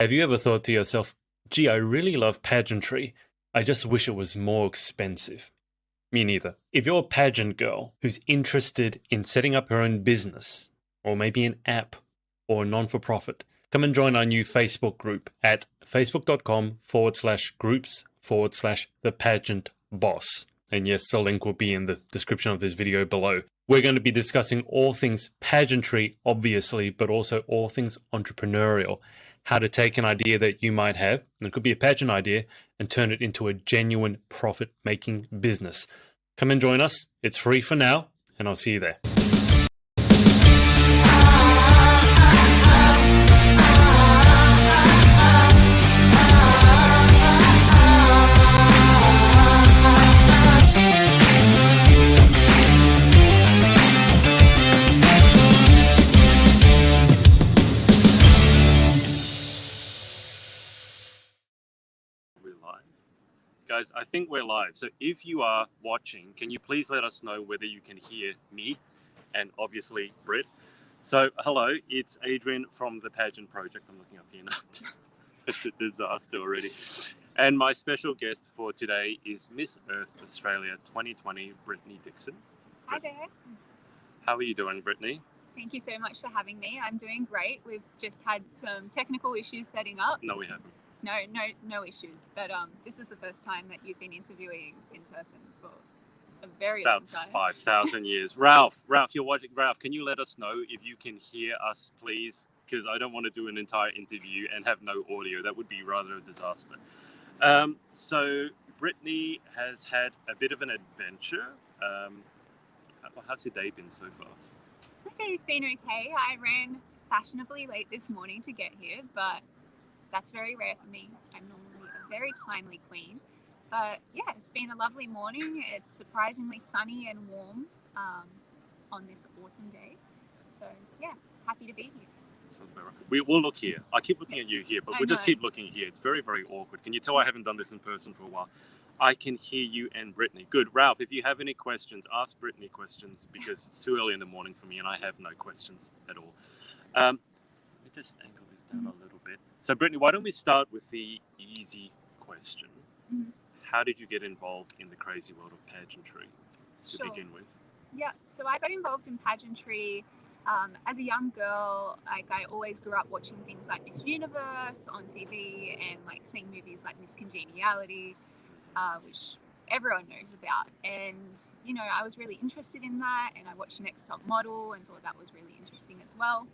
Have you ever thought to yourself, gee, I really love pageantry. I just wish it was more expensive. Me neither. If you're a pageant girl who's interested in setting up her own business, or maybe an app, or a non-for-profit, come and join our new Facebook group at facebook.com/groups/the pageant boss. And yes, the link will be in the description of this video below. We're going to be discussing all things pageantry, obviously, but also all things entrepreneurial. How to take an idea that you might have, and it could be a pageant idea, and turn it into a genuine profit-making business. Come and join us. It's free for now, and I'll see you there. Guys, I think we're live. So if you are watching, can you please let us know whether you can hear me and obviously Britt. So hello, it's Adrian from the Pageant Project. I'm looking up here now. It's a disaster already. And my special guest for today is Miss Earth Australia 2020, Brittany Dickson. Hi there. How are you doing, Brittany? Thank you so much for having me. I'm doing great. We've just had some technical issues setting up. No, we haven't. No issues. But this is the first time that you've been interviewing in person for a very long time. About 5,000 years. Ralph, you're watching. Ralph, can you let us know if you can hear us, please? Because I don't want to do an entire interview and have no audio. That would be rather a disaster. So Brittany has had a bit of an adventure. How's your day been so far? My day's been okay. I ran fashionably late this morning to get here, but that's very rare for me. I'm normally a very timely queen. But yeah, it's been a lovely morning. It's surprisingly sunny and warm on this autumn day. So yeah, happy to be here. Sounds about right. We'll look here. I keep looking at you here, but we'll just keep looking here. It's very, very awkward. Can you tell I haven't done this in person for a while? I can hear you and Brittany. Good. Ralph, if you have any questions, ask Brittany questions because it's too early in the morning for me and I have no questions at all. Let me just angle this down a little bit. So Brittany, why don't we start with the easy question? Mm-hmm. How did you get involved in the crazy world of pageantry to begin with? Yeah, so I got involved in pageantry as a young girl. Like, I always grew up watching things like Miss Universe on TV and like seeing movies like Miss Congeniality, which everyone knows about. And, you know, I was really interested in that, and I watched Next Top Model and thought that was really interesting as well.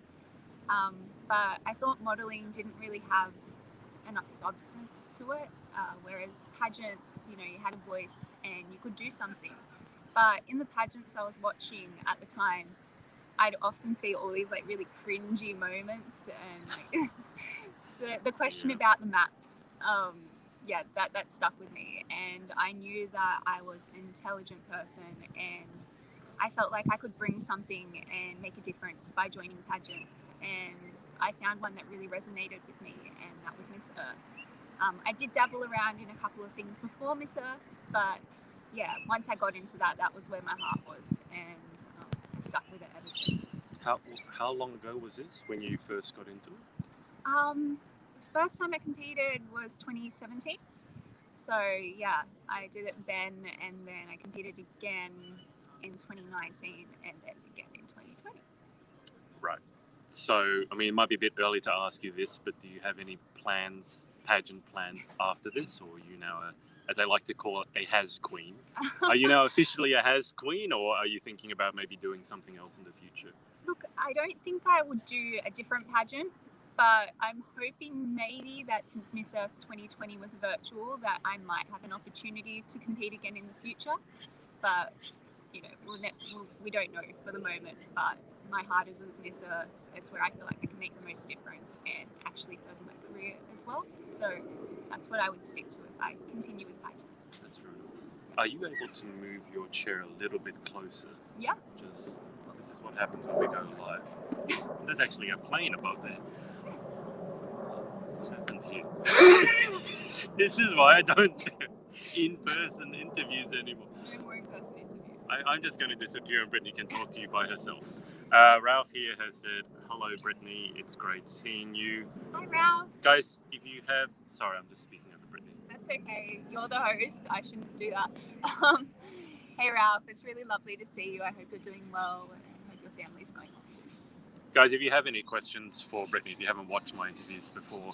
But I thought modelling didn't really have enough substance to it, whereas pageants, you know, you had a voice and you could do something. But in the pageants I was watching at the time, I'd often see all these like really cringy moments, and like, the question about the maps, that stuck with me. And I knew that I was an intelligent person, and I felt like I could bring something and make a difference by joining pageants. And I found one that really resonated with me, and that was Miss Earth. I did dabble around in a couple of things before Miss Earth, but yeah, once I got into that, that was where my heart was, and I stuck with it ever since. How long ago was this when you first got into it? The first time I competed was 2017. So yeah, I did it then, and then I competed again in 2019 and then again in 2020. Right. So, I mean, it might be a bit early to ask you this, but do you have any plans, pageant plans after this, or are you now, as I like to call it, a has queen? Are you now officially a has queen, or are you thinking about maybe doing something else in the future? Look, I don't think I would do a different pageant, but I'm hoping maybe that since Miss Earth 2020 was virtual, that I might have an opportunity to compete again in the future. But you know, we don't know for the moment, but my heart is with Miss Earth. It's where I feel like I can make the most difference and actually further my career as well. So that's what I would stick to if I continue with pageants. That's fair enough. Are you able to move your chair a little bit closer? Yeah. This is what happens when we go live. There's actually a plane above there. Yes. What's happened here? This is why I don't do in-person interviews anymore. No more in-person interviews. I'm just going to disappear and Brittany can talk to you by herself. Ralph here has said, hello, Brittany. It's great seeing you. Hi, Ralph. Guys, if you have... Sorry, I'm just speaking over Brittany. That's okay. You're the host. I shouldn't do that. Hey, Ralph. It's really lovely to see you. I hope you're doing well and I hope your family's going on too. Guys, if you have any questions for Brittany, if you haven't watched my interviews before,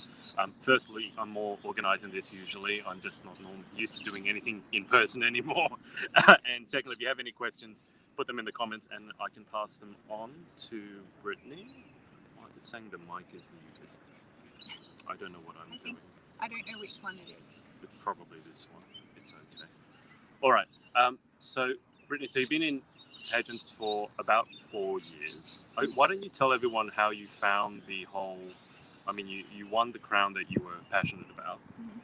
firstly, I'm more organised than this usually. I'm just not used to doing anything in person anymore. And secondly, if you have any questions, put them in the comments and I can pass them on to Brittany. Oh, it's saying the mic is muted. I don't know what I'm doing. I don't know which one it is. It's probably this one. It's okay. All right. So, Brittany, so you've been in pageants for about 4 years. Why don't you tell everyone how you found the whole... I mean, you won the crown that you were passionate about. Mm-hmm.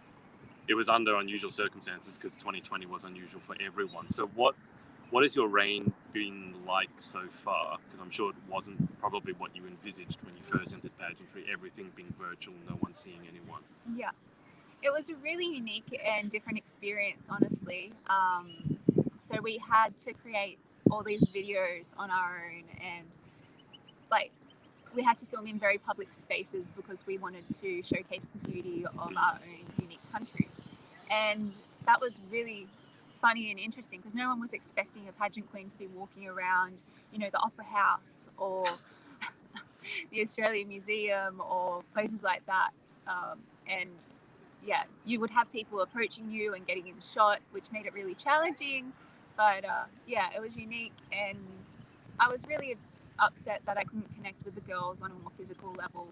It was under unusual circumstances because 2020 was unusual for everyone. So what has your reign been like so far? Because I'm sure it wasn't probably what you envisaged when you first entered pageantry, everything being virtual, no one seeing anyone. Yeah. It was a really unique and different experience, honestly. So we had to create all these videos on our own, and we had to film in very public spaces because we wanted to showcase the beauty of our own unique countries. And that was really funny and interesting because no one was expecting a pageant queen to be walking around, the Opera House or the Australian Museum or places like that. And yeah, you would have people approaching you and getting in the shot, which made it really challenging. But yeah, it was unique, and I was really upset that I couldn't connect with the girls on a more physical level.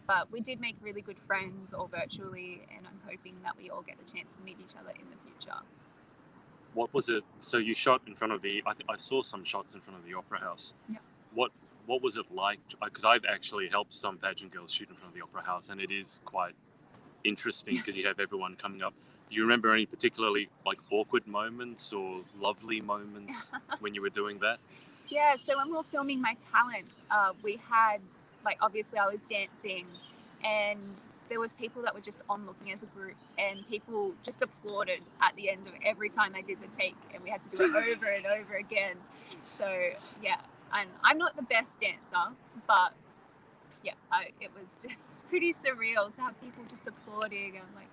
But we did make really good friends all virtually, and I'm hoping that we all get the chance to meet each other in the future. What was it? So you shot in front of I saw some shots in front of the Opera House. Yeah. What was it like? Because I've actually helped some pageant girls shoot in front of the Opera House, and it is quite interesting because you have everyone coming up. Do you remember any particularly awkward moments or lovely moments when you were doing that? Yeah, so when we were filming My Talent, we had, obviously I was dancing, and there was people that were just onlooking as a group, and people just applauded at the end of every time I did the take, and we had to do it over and over again. So yeah, and I'm not the best dancer, but yeah, it was just pretty surreal to have people just applauding. I'm like,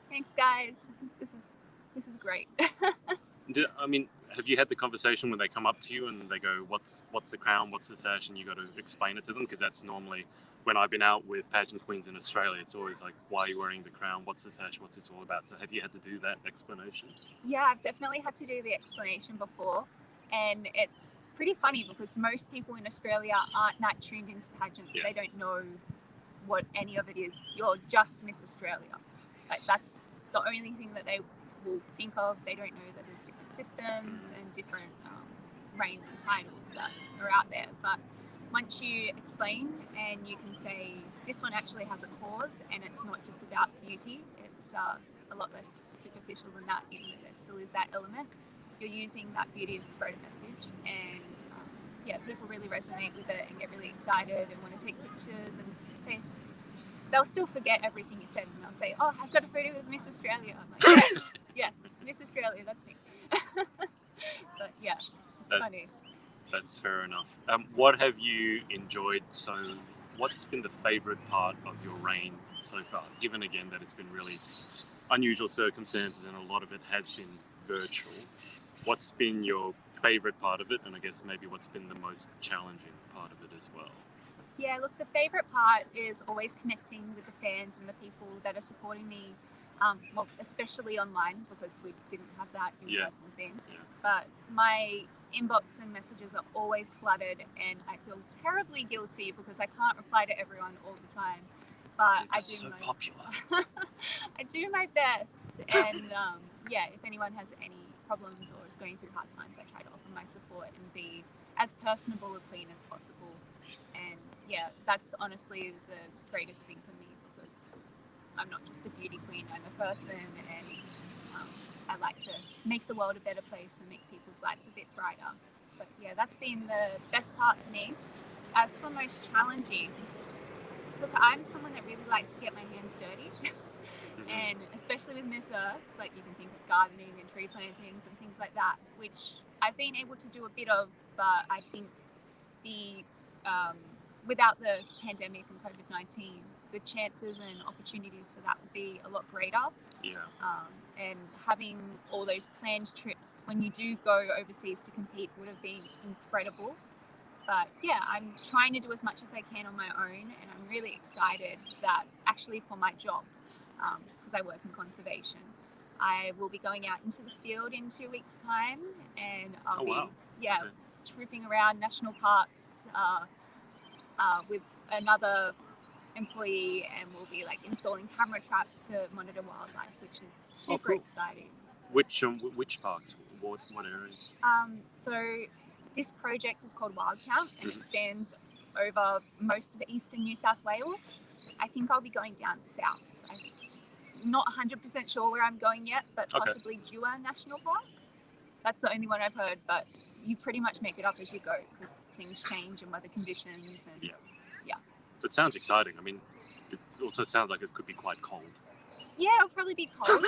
thanks guys, this is great. I mean, have you had the conversation when they come up to you and they go, what's the crown, what's the sash, and you got to explain it to them? Because that's normally, when I've been out with pageant queens in Australia, it's always like, why are you wearing the crown, what's the sash, what's this all about? So have you had to do that explanation? Yeah, I've definitely had to do the explanation before, and it's pretty funny because most people in Australia aren't that tuned into pageants. Yeah. They don't know what any of it is. You're just Miss Australia. That's the only thing that they will think of. They don't know that there's different systems and different reigns and titles that are out there. But once you explain and you can say, this one actually has a cause and it's not just about beauty, it's a lot less superficial than that, even though there still is that element. You're using that beauty to spread a message, and yeah, people really resonate with it and get really excited and want to take pictures and say, they'll still forget everything you said and they'll say, oh, I've got a photo with Miss Australia. I'm like, yes, Miss Australia, that's me. But yeah, it's funny. That's fair enough. What have you enjoyed? So what's been the favourite part of your reign so far, given again that it's been really unusual circumstances and a lot of it has been virtual? What's been your favourite part of it, and I guess maybe what's been the most challenging part of it as well? Yeah, look, the favourite part is always connecting with the fans and the people that are supporting me, well, especially online because we didn't have that in-person thing. Yeah. But my inbox and messages are always flooded, and I feel terribly guilty because I can't reply to everyone all the time. But I do so my popular. I do my best, and yeah, if anyone has any problems or is going through hard times, I try to offer my support and be as personable a queen as possible. And yeah, that's honestly the greatest thing for me because I'm not just a beauty queen, I'm a person, and I like to make the world a better place and make people's lives a bit brighter. But yeah, that's been the best part for me. As for most challenging, look, I'm someone that really likes to get my hands dirty. And especially with Miss Earth, you can think of gardening and tree plantings and things like that, which I've been able to do a bit of, but I think without the pandemic and COVID-19, the chances and opportunities for that would be a lot greater. Yeah. And having all those planned trips when you do go overseas to compete would have been incredible. But yeah, I'm trying to do as much as I can on my own, and I'm really excited that actually for my job, because I work in conservation, I will be going out into the field in 2 weeks' time, and I'll be trooping around national parks with another employee, and we'll be like installing camera traps to monitor wildlife, which is super exciting. So, which parks? What areas? So this project is called Wild Count, and it spans over most of eastern New South Wales. I think I'll be going down south. I'm not 100% sure where I'm going yet, but possibly Dewar National Park. That's the only one I've heard, but you pretty much make it up as you go because things change and weather conditions. And yeah. It sounds exciting. I mean, it also sounds like it could be quite cold. Yeah, it'll probably be cold.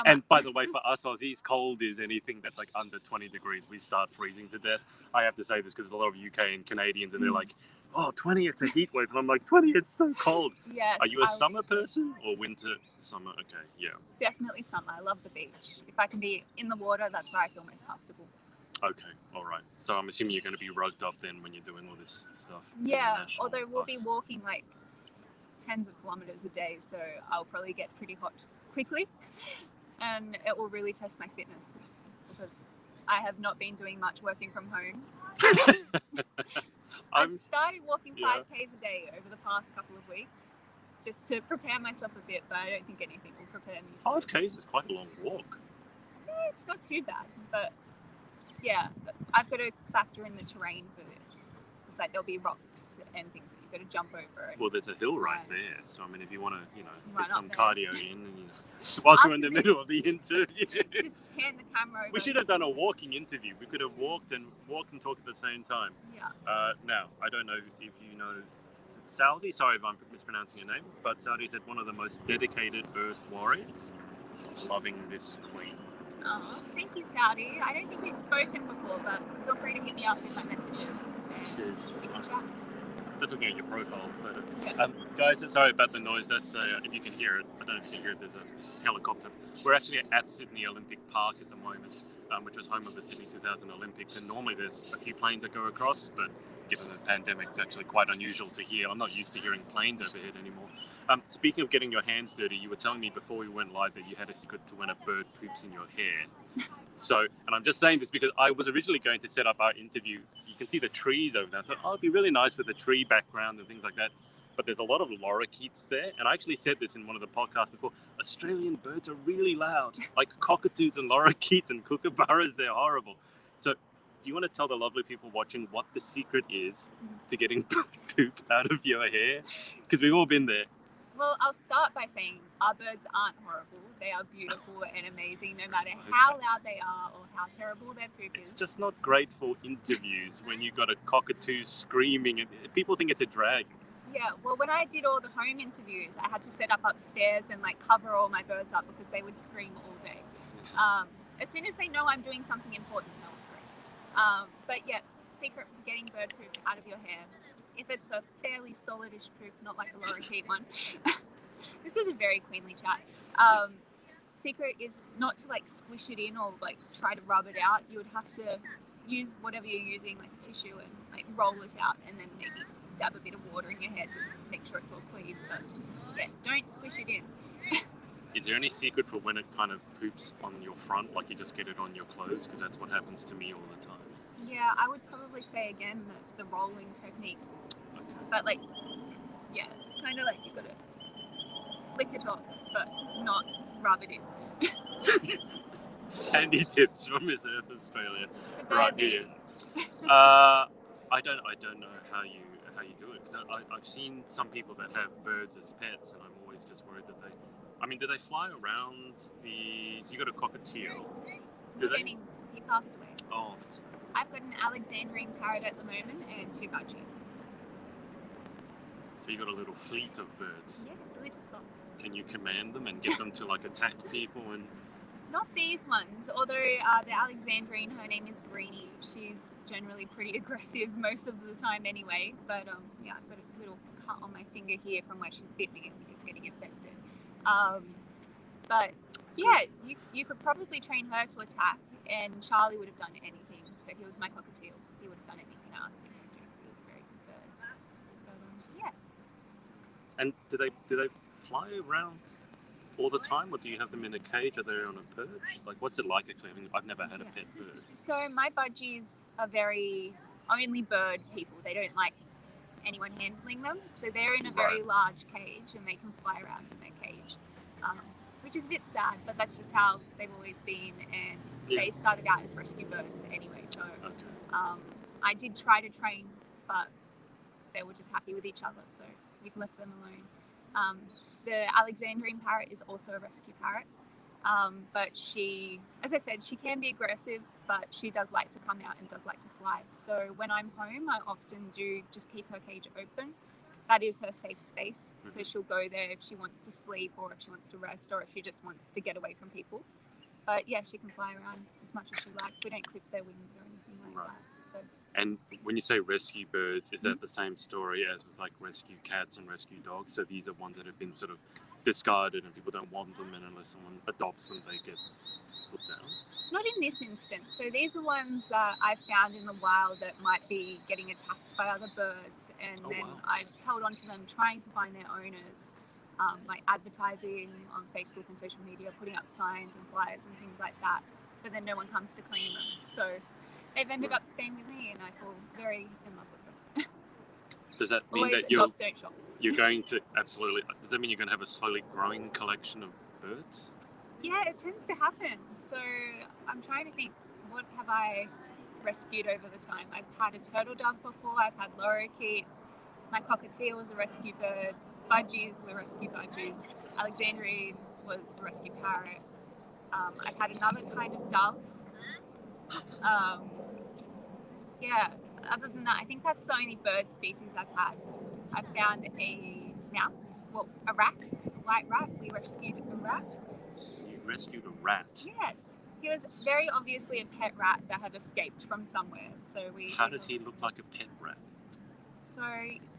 And by the way, for us Aussies, cold is anything that's like under 20 degrees. We start freezing to death. I have to say this because a lot of UK and Canadians, and they're like, oh, 20, it's a heat wave. And I'm like, 20, it's so cold. Yes. Are you a summer person or winter? Summer, okay, yeah. Definitely summer. I love the beach. If I can be in the water, that's where I feel most comfortable. Okay, all right. So I'm assuming you're going to be rugged up then when you're doing all this stuff. Yeah, although we'll be walking like tens of kilometers a day, so I'll probably get pretty hot quickly, and it will really test my fitness because I have not been doing much working from home. I've started walking 5Ks a day over the past couple of weeks just to prepare myself a bit, but I don't think anything will prepare me for 5Ks is quite a long walk. Yeah, it's not too bad, but yeah, I've got to factor in the terrain for this. It's like there'll be rocks and things that you've got to jump over. Well, there's a hill right there, so I mean, if you want to, get some there. cardio in, and whilst we're in the middle of the interview, just hand the camera over. We should have done a walking interview. We could have walked and talked at the same time. Yeah. Now, I don't know if you know, is it Saudi? Sorry if I'm mispronouncing your name, but Saudi is one of the most dedicated Earth warriors. Loving this queen. Oh, thank you, Saudi. I don't think we've spoken before, but feel free to hit me up in my messages. We can chat. That's looking at your profile photo. Yeah. Guys, sorry about the noise. That's if you can hear it. I don't know if you can hear it. There's a helicopter. We're actually at Sydney Olympic Park at the moment, which was home of the Sydney 2000 Olympics. And normally there's a few planes that go across, but given the pandemic, it's actually quite unusual to hear. I'm not used to hearing planes overhead anymore. Speaking of getting your hands dirty, you were telling me before we went live that you had a secret to when a bird poops in your hair. So, and I'm just saying this because I was originally going to set up our interview. You can see the trees over there. So, it'd be really nice with the tree background and things like that. But there's a lot of lorikeets there. And I actually said this in one of the podcasts before. Australian birds are really loud. Like cockatoos and lorikeets and kookaburras, they're horrible. So, do you want to tell the lovely people watching what the secret is to getting poop out of your hair? Because we've all been there. Well, I'll start by saying our birds aren't horrible. They are beautiful and amazing, no matter how loud they are or how terrible their poop is. It's just not great for interviews when you've got a cockatoo screaming and people think it's a drag. Yeah, well, when I did all the home interviews, I had to set up upstairs and cover all my birds up because they would scream all day. As soon as they know I'm doing something important, they'll scream. But yeah, secret for getting bird poop out of your hair. If it's a fairly solidish poop, not like a lorikeet one. This is a very queenly chat. Secret is not to squish it in or try to rub it out. You would have to use whatever you're using, like a tissue, and roll it out, and then maybe dab a bit of water in your hair to make sure it's all clean. But yeah, don't squish it in. Is there any secret for when it kind of poops on your front, like you just get it on your clothes? Because that's what happens to me all the time. Yeah, I would probably say again the rolling technique. Okay. But yeah, it's kind of you got to flick it off, but not rub it in. Handy tips from Miss Earth Australia, right here. I don't know how you do it, because I've seen some people that have birds as pets, and I'm always just worried that do they fly around the? So you got a cockatiel. He passed away. Oh. I've got an Alexandrine parrot at the moment and 2 budgies. So you got a little fleet of birds. Yes, a little flock. Can you command them and get them to attack people and? Not these ones, although the Alexandrine, her name is Greenie. She's generally pretty aggressive most of the time anyway, but yeah, I've got a little cut on my finger here from where she's bit me. I think it's getting infected. But yeah, you could probably train her to attack, and Charlie would have done anything. So he was my cockatiel. He would have done anything I asked him to do. He was a very good bird. But yeah. And do they fly around all the time, or do you have them in a cage? Are they on a perch? Like, what's it like actually? I mean, I've never had a pet bird. So my budgies are very only bird people. They don't like anyone handling them. So they're in a very large cage, and they can fly around in their cage, which is a bit sad, but that's just how they've always been. And they started out as rescue birds anyway. So I did try to train, but they were just happy with each other. So we've left them alone. The Alexandrine parrot is also a rescue parrot, but she, as I said, she can be aggressive, but she does like to come out and does like to fly. So when I'm home, I often do just keep her cage open. That is her safe space. So she'll go there if she wants to sleep, or if she wants to rest, or if she just wants to get away from people. But yeah, she can fly around as much as she likes. We don't clip their wings or anything like that. So. And when you say rescue birds, is that the same story as with like rescue cats and rescue dogs? So these are ones that have been sort of discarded and people don't want them, and unless someone adopts them, they get put down? Not in this instance. So these are ones that I found in the wild that might be getting attacked by other birds, and I've held on to them, trying to find their owners, like advertising on Facebook and social media, putting up signs and flyers and things like that, but then no one comes to claim them. So they've ended up staying with me, and I feel very in love with them. Does that mean Always that adopt, don't shop. you're going to absolutely? Does that mean you're going to have a slowly growing collection of birds? Yeah, it tends to happen. So I'm trying to think, what have I rescued over the time? I've had a turtle dove before. I've had lorikeets. My cockatiel was a rescue bird. Budgies were rescue budgies. Alexandrine was a rescue parrot. I've had another kind of dove. Yeah, other than that, I think that's the only bird species I've had. I found a mouse, a rat, a white rat. We rescued a rat. You rescued a rat? Yes. He was very obviously a pet rat that had escaped from somewhere. How does he look like a pet rat? So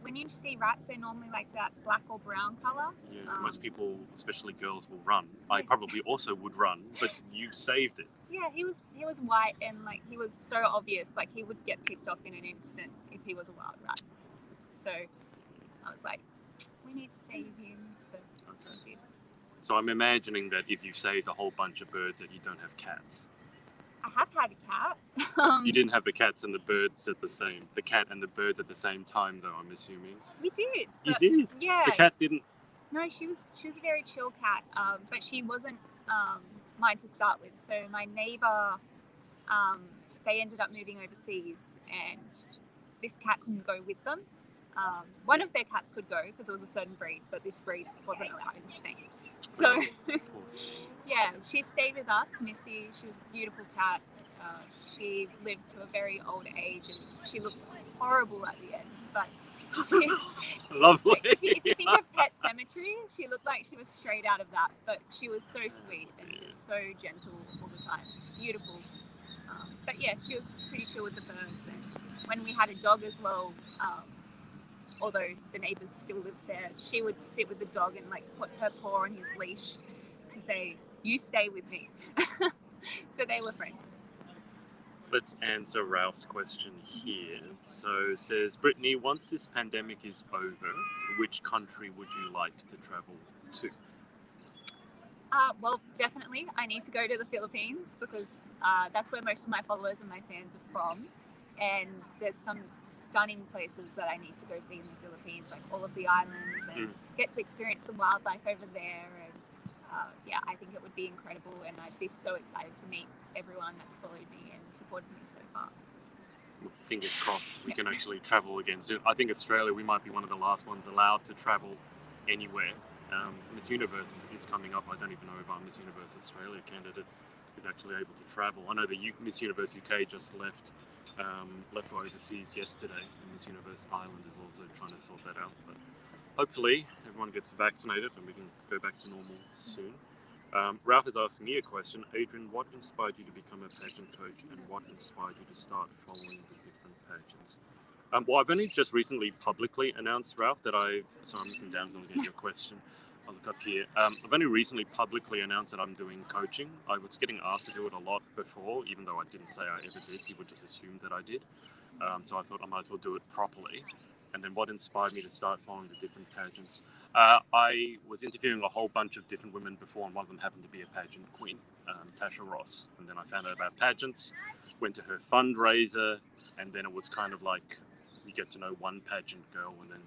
when you see rats, they're normally like that black or brown colour. Yeah, most people, especially girls, will run. I probably also would run, but you saved it. Yeah, he was white, and like he was so obvious, like he would get picked off in an instant if he was a wild rat. So I was like, we need to save him. So we did. So I'm imagining that if you saved a whole bunch of birds, that you don't have cats. I have had a cat. You didn't have the cats and the birds the cat and the birds at the same time, though, I'm assuming. We did. You did? Yeah. The cat didn't? No, she was a very chill cat, but she wasn't mine to start with. So my neighbour, they ended up moving overseas, and this cat couldn't go with them. One of their cats could go because it was a certain breed, but this breed wasn't allowed in Spain. So yeah, she stayed with us, Missy. She was a beautiful cat. She lived to a very old age, and she looked horrible at the end. But she, lovely. If you think of Pet Cemetery, she looked like she was straight out of that. But she was so sweet and just so gentle all the time. Beautiful. But yeah, she was pretty chill with the birds. And when we had a dog as well, although the neighbours still lived there, she would sit with the dog and like put her paw on his leash to say, "You stay with me." So they were friends. Let's answer Ralph's question here. So it says, Brittany, once this pandemic is over, which country would you like to travel to? Well, definitely I need to go to the Philippines, because that's where most of my followers and my fans are from. And there's some stunning places that I need to go see in the Philippines, like all of the islands, and get to experience the wildlife over there. And yeah, I think it would be incredible, and I'd be so excited to meet everyone that's followed me and supported me so far. Fingers crossed we can actually travel again soon. I think Australia, we might be one of the last ones allowed to travel anywhere. Miss Universe is coming up. I don't even know if our Miss Universe Australia candidate is actually able to travel. I know the Miss Universe UK just left for overseas yesterday, and Miss Universe Ireland is also trying to sort that out. But hopefully everyone gets vaccinated and we can go back to normal soon. Ralph has asked me a question. Adrian, what inspired you to become a pageant coach, and what inspired you to start following the different pageants? Well, I've only just recently publicly announced, Ralph, that so I'm looking down, I'm going to get your question. I'll look up here. I've only recently publicly announced that I'm doing coaching. I was getting asked to do it a lot before, even though I didn't say I ever did. He would just assume that I did. So I thought I might as well do it properly. And then what inspired me to start following the different pageants? I was interviewing a whole bunch of different women before, and one of them happened to be a pageant queen, Tasha Ross. And then I found out about pageants, went to her fundraiser, and then it was kind of like you get to know one pageant girl, and then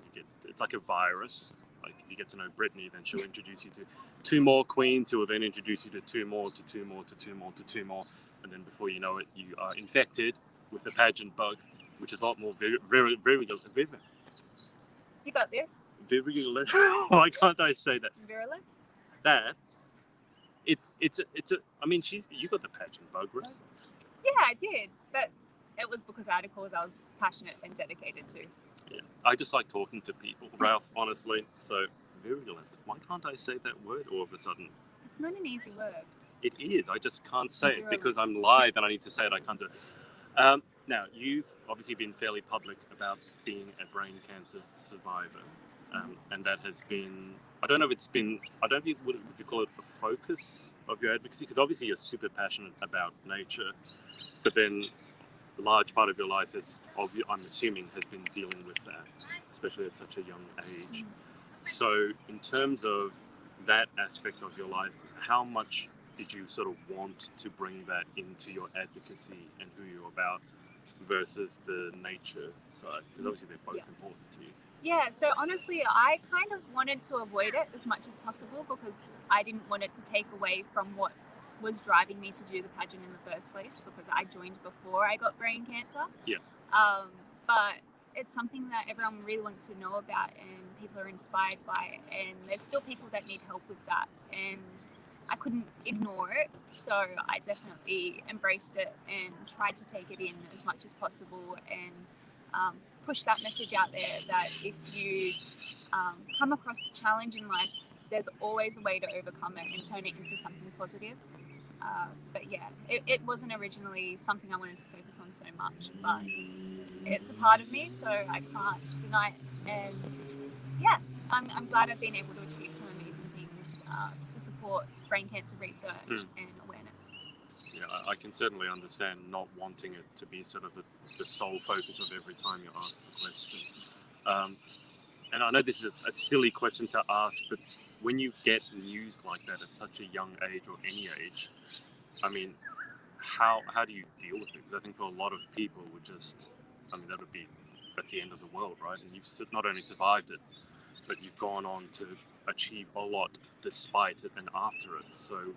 it's like a virus. Like you get to know Brittany, then she'll introduce you to two more queens, who will then introduce you to two more, to two more, to two more, to two more, and then before you know it, you are infected with the pageant bug, which is a lot more virulent. You got this. Virulent. Why can't I say that? Virulent. That it's a. I mean, you got the pageant bug, right? Yeah, I did, but it was because I had a cause I was passionate and dedicated to. Yeah, I just like talking to people, Ralph. Honestly, so virulent. Why can't I say that word all of a sudden? It's not an easy word. It is. I just can't say Virulent. it because I'm live and I need to say it. I can't do it. Now, you've obviously been fairly public about being a brain cancer survivor. And that has been, I don't know, would you call it a focus of your advocacy? Because obviously you're super passionate about nature, but then a large part of your life I'm assuming, has been dealing with that, especially at such a young age. So in terms of that aspect of your life, how much did you sort of want to bring that into your advocacy and who you're about versus the nature side? Because obviously they're both important to you. Yeah, so honestly, I kind of wanted to avoid it as much as possible because I didn't want it to take away from what was driving me to do the pageant in the first place, because I joined before I got brain cancer. Yeah. But it's something that everyone really wants to know about and people are inspired by it, and there's still people that need help with that, and I couldn't ignore it, so I definitely embraced it and tried to take it in as much as possible and push that message out there that if you come across a challenge in life, there's always a way to overcome it and turn it into something positive. But yeah, it wasn't originally something I wanted to focus on so much, but it's a part of me, so I can't deny it. And yeah, I'm glad I've been able to achieve some amazing things to support brain cancer research and awareness. Yeah, I can certainly understand not wanting it to be sort of the sole focus of every time you ask the question. And I know this is a silly question to ask, but when you get news like that at such a young age or any age, I mean, how do you deal with it? Because I think for a lot of people that's the end of the world, right? And you've not only survived it, but you've gone on to achieve a lot despite it and after it. So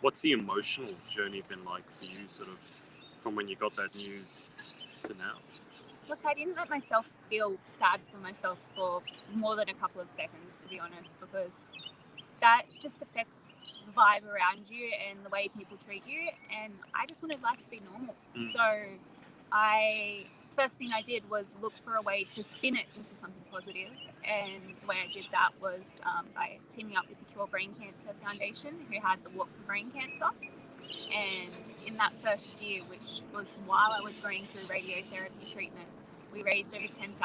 what's the emotional journey been like for you, sort of from when you got that news to now? Look, I didn't let myself feel sad for myself for more than a couple of seconds, to be honest, because that just affects the vibe around you and the way people treat you, and I just wanted life to be normal. So first thing I did was look for a way to spin it into something positive, and the way I did that was by teaming up with the Cure Brain Cancer Foundation, who had the Walk for Brain Cancer. And in that first year, which was while I was going through radiotherapy treatment, we raised over $10,000,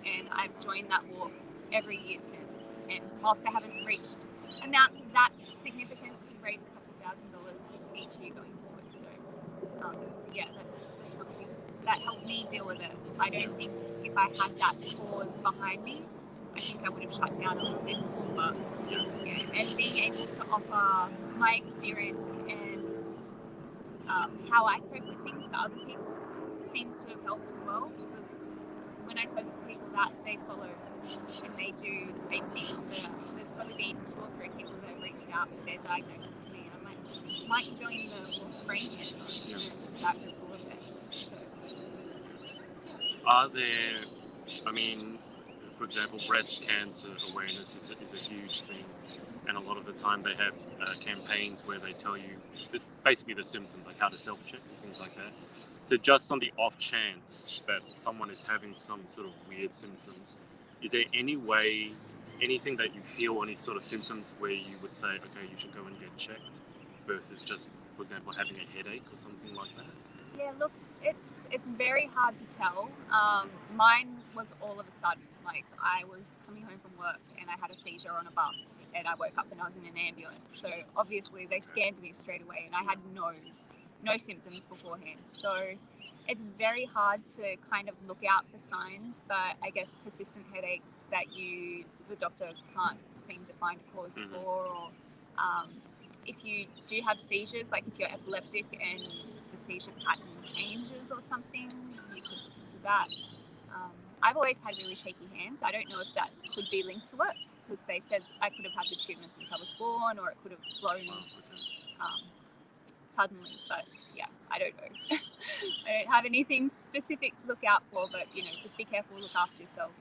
and I've joined that walk every year since. And whilst I haven't reached amounts of that significance, we've raised a couple $1,000s each year going forward. So yeah, that's something that helped me deal with it. I don't think if I had that cause behind me, I think I would have shut down a little bit more. But yeah, and being able to offer my experience and how I cope with things to other people seems to have helped as well, because when I tell people that, they follow and they do the same thing. So there's probably been 2 or 3 people that have reached out with their diagnosis to me, and I'm like, might you join the Walk for Brain Cancer? And it's just that ripple effect. So are there, I mean, for example, breast cancer awareness is a huge thing, and a lot of the time they have campaigns where they tell you basically the symptoms, like how to self-check and things like that. So just on the off chance that someone is having some sort of weird symptoms, is there any way anything that you feel, any sort of symptoms where you would say, okay, you should go and get checked, versus just, for example, having a headache or something like that? Yeah, look, it's very hard to tell. Mine was all of a sudden. Like, I was coming home from work and I had a seizure on a bus, and I woke up and I was in an ambulance. So obviously they scanned me straight away, and I had no symptoms beforehand. So it's very hard to kind of look out for signs, but I guess persistent headaches that the doctor can't seem to find a cause Mhm. for, or if you do have seizures, like if you're epileptic and the seizure pattern changes or something, you could look into that. I've always had really shaky hands. I don't know if that could be linked to it, because they said I could have had the treatment since I was born, or it could have grown Oh, okay. suddenly. But yeah, I don't know. I don't have anything specific to look out for, but just be careful, look after yourself,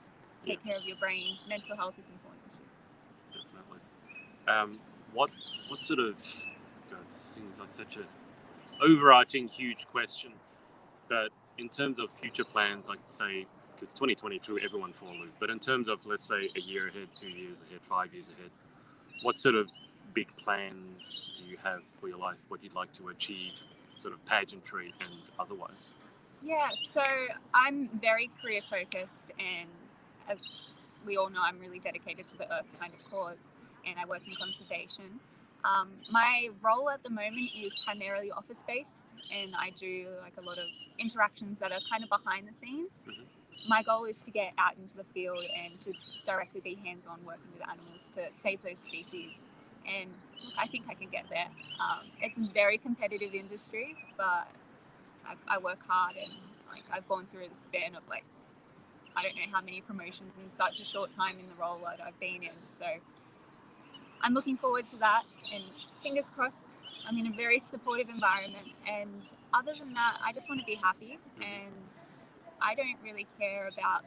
take care of your brain. Mental health is important too. Definitely. What sort of, God, this seems like such a overarching huge question, but in terms of future plans, like say, because 2020 threw everyone for a loop, but in terms of, let's say, a year ahead, 2 years ahead, 5 years ahead, what sort of big plans do you have for your life? What you'd like to achieve, sort of pageantry and otherwise? Yeah, so I'm very career focused, and as we all know, I'm really dedicated to the earth kind of cause, and I work in conservation. My role at the moment is primarily office based, and I do like a lot of interactions that are kind of behind the scenes. Mhm. My goal is to get out into the field and to directly be hands on working with animals to save those species. And look, I think I can get there. It's a very competitive industry, but I work hard, and like I've gone through the span of like I don't know how many promotions in such a short time in the role that I've been in. So I'm looking forward to that, and fingers crossed. I'm in a very supportive environment, and other than that, I just want to be happy, and I don't really care about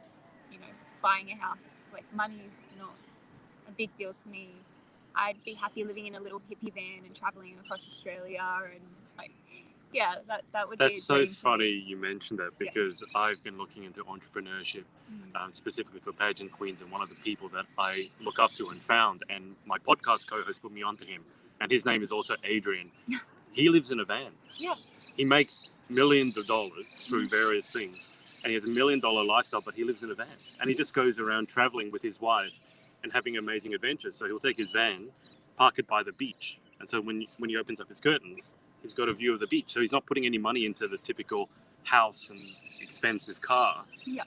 buying a house. Like, money's not a big deal to me. I'd be happy living in a little hippie van and traveling across Australia, and like, yeah, that would be a That's so dream to funny me. you mentioned that, because I've been looking into entrepreneurship, specifically for pageant queens, and one of the people that I look up to and found, and my podcast co-host put me onto him, and his name is also Adrian. He lives in a van. Yeah. He makes millions of dollars through various things, and he has $1 million lifestyle, but he lives in a van, and he just goes around traveling with his wife and having amazing adventures. So he'll take his van, park it by the beach, and so when he opens up his curtains, he's got a view of the beach. So he's not putting any money into the typical house and expensive car. Yeah.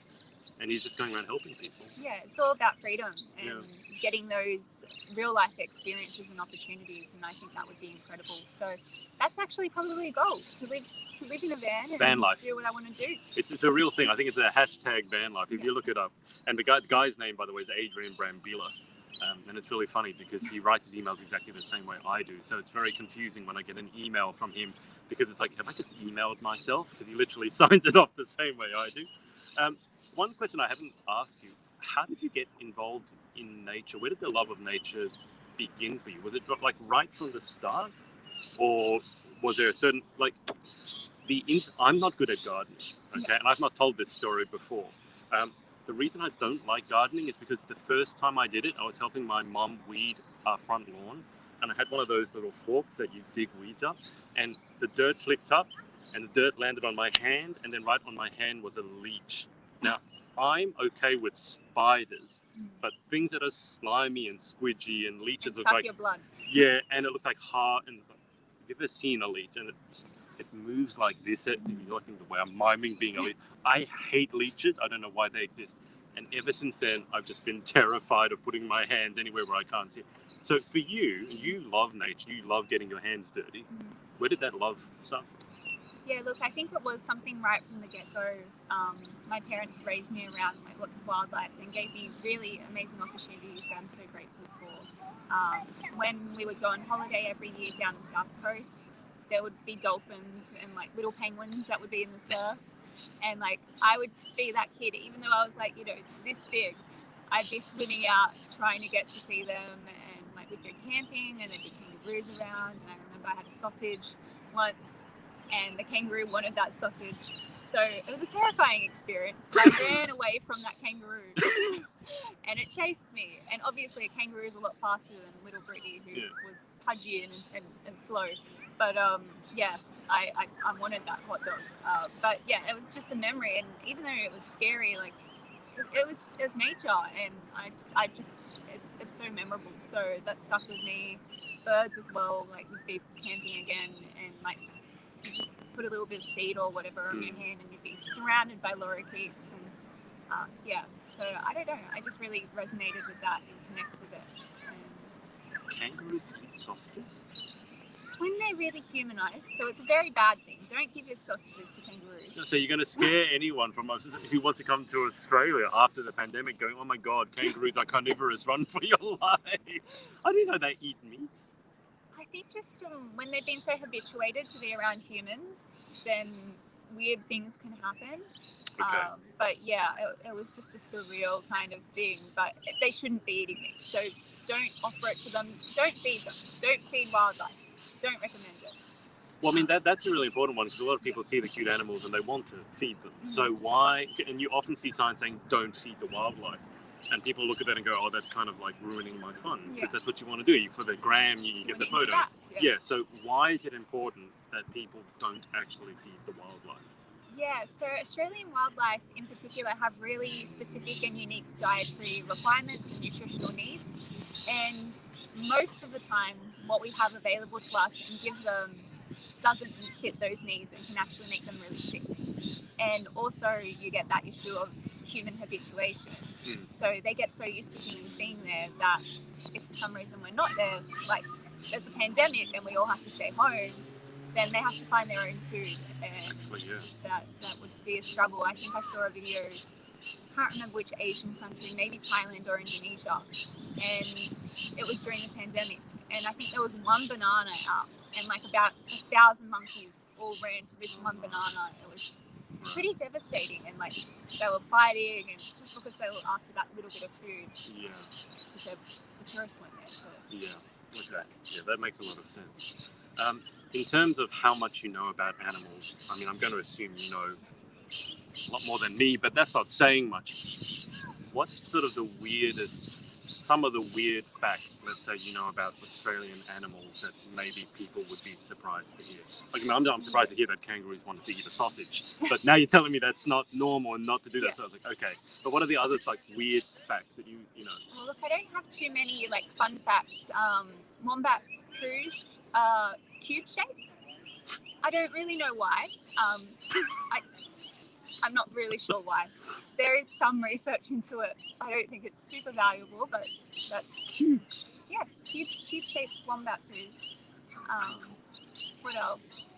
And he's just going around helping people. Yeah, it's all about freedom and getting those real life experiences and opportunities, and I think that would be incredible. So that's actually probably a goal, to live in a van and Van life. do what I want to do. It's a real thing. I think it's a hashtag van life. If you look it up, and the guy's name, by the way, is Adrian Brambilla. And it's really funny because he writes his emails exactly the same way I do. So it's very confusing when I get an email from him, because it's like, have I just emailed myself? Because he literally signs it off the same way I do. One question I haven't asked you, how did you get involved in nature? Where did the love of nature begin for you? Was it like right from the start? Or was there a certain, like, I'm not good at gardening, okay? And I've not told this story before. The reason I don't like gardening is because the first time I did it, I was helping my mum weed our front lawn, and I had one of those little forks that you dig weeds up, and the dirt flipped up, and the dirt landed on my hand, and then right on my hand was a leech. Now, I'm okay with spiders, but things that are slimy and squidgy, and leeches look like... your blood. Yeah, and it looks like hard, and it's like, have you ever seen a leech? And it moves like this. You're looking the way I'm miming being a leech. I hate leeches. I don't know why they exist. And ever since then, I've just been terrified of putting my hands anywhere where I can't see it. So for you love nature. You love getting your hands dirty. Where did that love start from? Yeah, look, I think it was something right from the get-go. My parents raised me around like lots of wildlife and gave me really amazing opportunities that I'm so grateful for. When we would go on holiday every year down the south coast, there would be dolphins and like little penguins that would be in the surf. And like I would be that kid, even though I was like, this big, I'd be swimming out trying to get to see them. And like we'd go camping and there'd be kangaroos around. And I remember I had a sausage once, and the kangaroo wanted that sausage. So it was a terrifying experience, but I ran away from that kangaroo and it chased me. And obviously a kangaroo is a lot faster than little Brittany, who was pudgy and slow. But yeah, I wanted that hot dog. But yeah, it was just a memory. And even though it was scary, like it was nature, and I just, it's so memorable. So that stuck with me. Birds as well, like we'd be camping again, and like you just put a little bit of seed or whatever on your hand and you'd be surrounded by lorikeets, and yeah, so I don't know, I just really resonated with that and connect with it. And Kangaroos eat sausages? when they're really humanized, so it's a very bad thing. Don't give your sausages to kangaroos. So you're going to scare anyone from us who wants to come to Australia after the pandemic going, oh my God, kangaroos are carnivorous, run for your life. I didn't know they eat meat. I think just when they've been so habituated to be around humans, then weird things can happen. Okay. But yeah, it was just a surreal kind of thing. But they shouldn't be eating it. So don't offer it to them. Don't feed them. Don't feed wildlife. Don't recommend it. Well, I mean, that's a really important one because a lot of people see the cute animals and they want to feed them. So why, and you often see signs saying don't feed the wildlife. And people look at that and go, oh, that's kind of like ruining my fun. Because that's what you want to do. For the gram, you get the photo. Yeah, so why is it important that people don't actually feed the wildlife? Yeah, so Australian wildlife in particular have really specific and unique dietary requirements and nutritional needs. And most of the time, what we have available to us and give them doesn't fit those needs and can actually make them really sick. And also you get that issue of human habituation. So they get so used to humans being there that if for some reason we're not there, like there's a pandemic and we all have to stay home, then they have to find their own food, and that would be a struggle. I think I saw a video, I can't remember which Asian country, maybe Thailand or Indonesia, and it was during the pandemic, and I think there was one banana out, and like about 1,000 monkeys all ran to this one banana. It was pretty devastating, and like they were fighting, and just because they were after that little bit of food. Because the tourists went there. So. Okay. Yeah, that makes a lot of sense. In terms of how much you know about animals, I mean, I'm going to assume you know a lot more than me, but that's not saying much. What's sort of the weirdest, some of the weird facts, let's say, you know about Australian animals that maybe people would be surprised to hear? Like, I mean, I'm surprised to hear that kangaroos wanted to eat a sausage, but now you're telling me that's not normal and not to do that. So I was like, okay. But what are the other like weird facts that you know? Well, look, I don't have too many like fun facts. Wombats' poos are cube-shaped. I don't really know why. I'm not really sure why. There is some research into it. I don't think it's super valuable, but that's cube-shaped wombat poos. What else?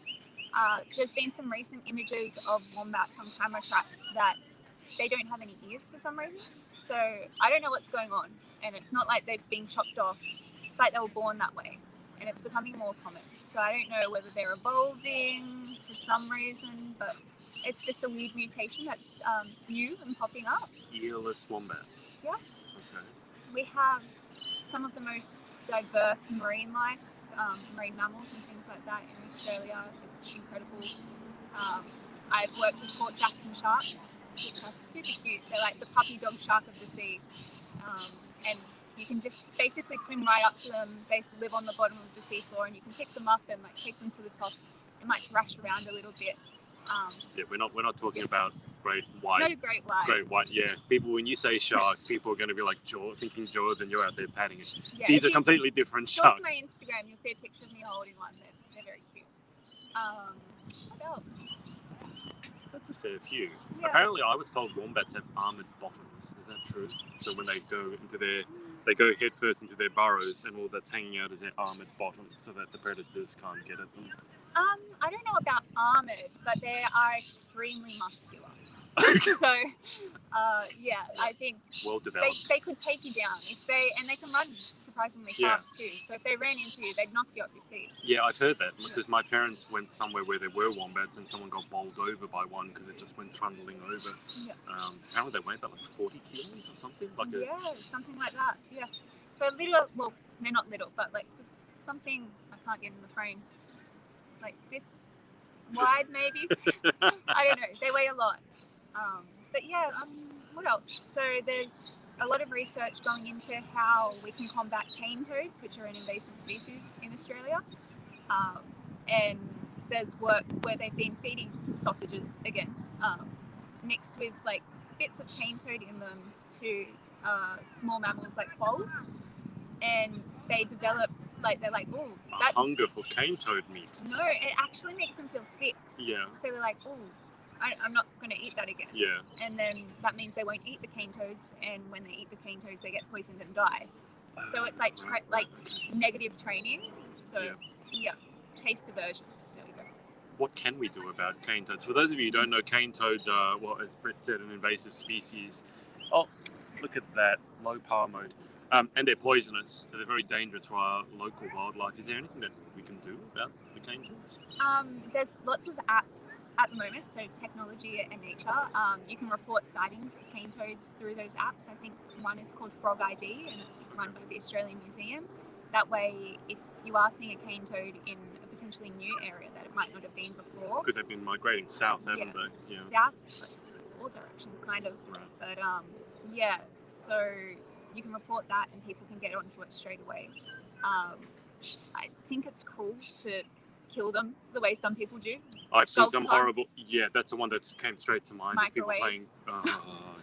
There's been some recent images of wombats on camera traps that they don't have any ears for some reason. So I don't know what's going on, and it's not like they've been chopped off. It's like they were born that way, and it's becoming more common. So I don't know whether they're evolving for some reason, but it's just a weird mutation that's new and popping up. Earless wombats. Yeah. Okay. We have some of the most diverse marine life, marine mammals and things like that in Australia. It's incredible. I've worked with Port Jackson sharks, which are super cute. They're like the puppy dog shark of the sea. And you can just basically swim right up to them. They live on the bottom of the seafloor, and you can pick them up and like take them to the top. It might thrash around a little bit. We're not talking about great white. No great white. Great white, yeah. People, when you say sharks, people are going to be like thinking Jaws, and you're out there patting it. Yeah, these are completely different stalk sharks. my Instagram, you'll see a picture of me holding one. They're very cute. What else? That's a fair few. Yeah. Apparently, I was told wombats have armored bottoms. Is that true? So when they go head first into their burrows, and all that's hanging out is their armored bottom, so that the predators can't get at them. I don't know about armored, but they are extremely muscular. So, I think well developed. They could take you down and they can run surprisingly fast too. So if they ran into you, they'd knock you off your feet. Yeah, I've heard that because my parents went somewhere where there were wombats and someone got bowled over by one because it just went trundling over. Yeah. Apparently they weighed about like 40 kilos or something. Something like that. Yeah. But little, well, they're not little, but like something I can't get in the frame. Like this wide, maybe. I don't know. They weigh a lot. But yeah, what else? So there's a lot of research going into how we can combat cane toads, which are an invasive species in Australia. And there's work where they've been feeding sausages again, mixed with like bits of cane toad in them to small mammals like quolls, and they develop they're like, oh, that hunger for cane toad meat. No, it actually makes them feel sick. Yeah. So they're like, oh, I'm not going to eat that again. Yeah. And then that means they won't eat the cane toads, and when they eat the cane toads, they get poisoned and die. So it's like negative training. So yeah, taste aversion. There we go. What can we do about cane toads? For those of you who don't know, cane toads are, well, as Britt said, an invasive species. Oh, look at that, low power mode. And they're poisonous, so they're very dangerous for our local wildlife. Is there anything that we can do about the cane toads? There's lots of apps at the moment, so technology and nature. You can report sightings of cane toads through those apps. I think one is called Frog ID, and it's run by the Australian Museum. That way, if you are seeing a cane toad in a potentially new area that it might not have been before. Because they've been migrating south, haven't they? Yeah. South, all directions, kind of. Right. But yeah, so you can report that and people can get onto it straight away. I think it's cruel to kill them the way some people do. I've seen Golf some clubs, horrible. Yeah, that's the one that came straight to mind. People playing. Microwaves.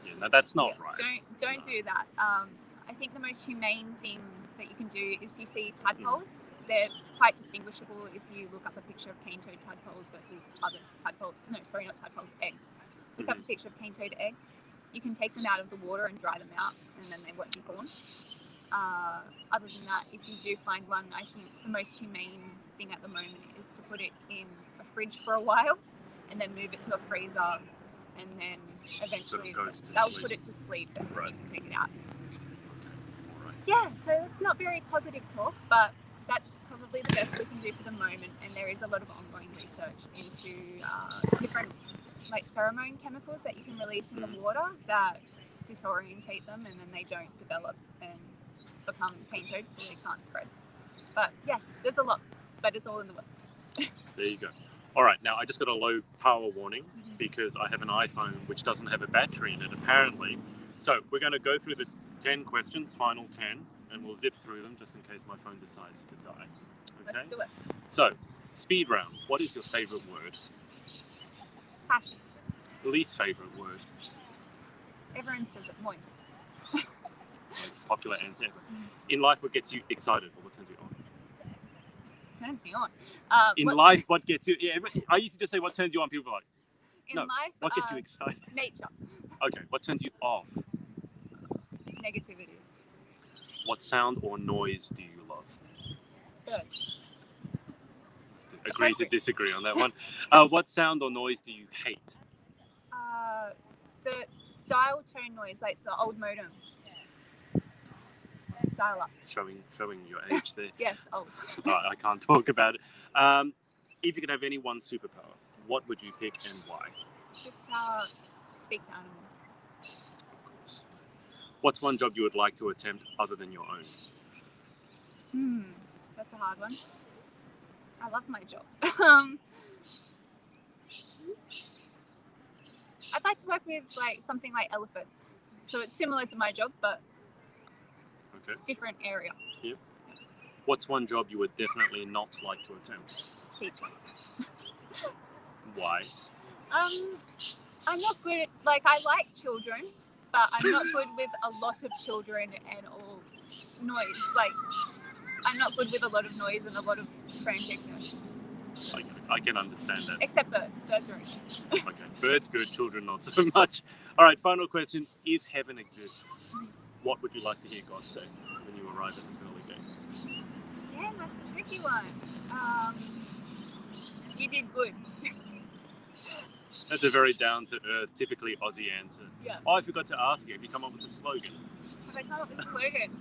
Yeah, no, that's not right. Don't do that. I think the most humane thing that you can do, if you see tadpoles, they're quite distinguishable if you look up a picture of cane toad tadpoles versus other tadpoles. No, sorry, not tadpoles, eggs. Look up a picture of cane toad eggs. You can take them out of the water and dry them out, and then they won't be born. Other than that, if you do find one, I think the most humane thing at the moment is to put it in a fridge for a while and then move it to a freezer, and then eventually they'll put it to sleep and you can take it out. Right. Yeah, so it's not very positive talk, but that's probably the best we can do for the moment, and there is a lot of ongoing research into different pheromone chemicals that you can release in the water that disorientate them, and then they don't develop and become cane toads, so they can't spread. But yes, there's a lot, but it's all in the works. There you go. All right, now I just got a low power warning because I have an iPhone which doesn't have a battery in it apparently. So we're going to go through the 10 questions, final 10, and we'll zip through them just in case my phone decides to die. Okay? Let's do it. So, speed round. What is your favourite word? Passion. Least favourite word? Everyone says it, moist. Most popular answer ever. In life, what gets you excited or what turns you on? Turns me on. In life, what gets you... Yeah, I used to just say what turns you on. People are like, in life, what gets you excited? Nature. Okay, what turns you off? Negativity. What sound or noise do you love? Birds. Agree to disagree on that one. What sound or noise do you hate? The dial tone noise, like the old modems. Dial up. Showing your age there. Yes, old. Right, I can't talk about it. If you could have any one superpower, what would you pick and why? Superpower, speak to animals. Of course. What's one job you would like to attempt other than your own? That's a hard one. I love my job. I'd like to work with something like elephants. So it's similar to my job, but different area. Yep. What's one job you would definitely not like to attempt? Teaching. Why? I'm not good at, I like children, but I'm not good with a lot of children and all noise. I'm not good with a lot of noise and a lot of franticness. I can understand that. Except birds. Birds are okay. Okay, birds good, children not so much. All right, final question. If heaven exists, what would you like to hear God say when you arrive at the pearly gates? Yeah, that's a tricky one. You did good. That's a very down-to-earth, typically Aussie answer. Yeah. Oh, I forgot to ask you. Have you come up with a slogan? Have I come up with a slogan?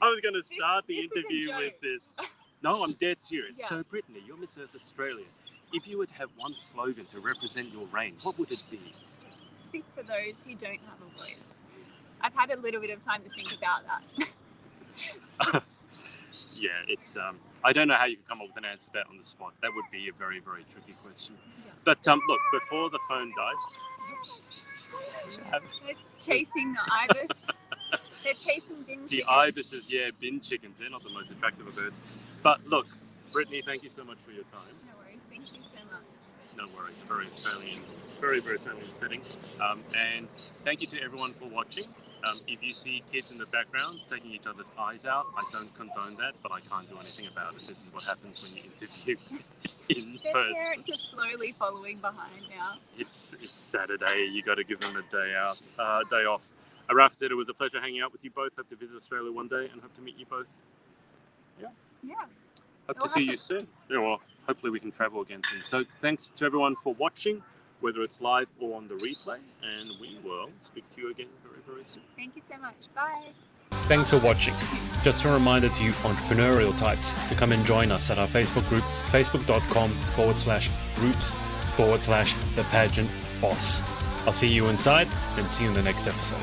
I was going to start the interview with this. No, I'm dead serious. Yeah. So, Brittany, you're Miss Earth Australia. If you would have one slogan to represent your reign, what would it be? Speak for those who don't have a voice. I've had a little bit of time to think about that. Yeah, it's I don't know how you could come up with an answer to that on the spot. That would be a very, very tricky question. Yeah. But look, before the phone dies, They're chasing the ibis. They're chasing bin chickens. the ibises, yeah, bin chickens. They're not the most attractive of birds. But look, Brittany, thank you so much for your time. No worries. Thank you so much. No worries, very Australian, very, very Australian setting. And thank you to everyone for watching. If you see kids in the background taking each other's eyes out, I don't condone that, but I can't do anything about it. This is what happens when you interview in Their person. parents are slowly following behind now. It's Saturday. You got to give them a day off. Ralph said it was a pleasure hanging out with you both. Hope to visit Australia one day and hope to meet you both. Yeah. Hope It'll to see you happen. soon. Yeah, well, hopefully we can travel again soon. So thanks to everyone for watching, whether it's live or on the replay, and we will speak to you again very, very soon. Thank you so much. Bye. Thanks for watching. Just a reminder to you entrepreneurial types to come and join us at our Facebook group, facebook.com/groups/the pageant boss. I'll see you inside and see you in the next episode.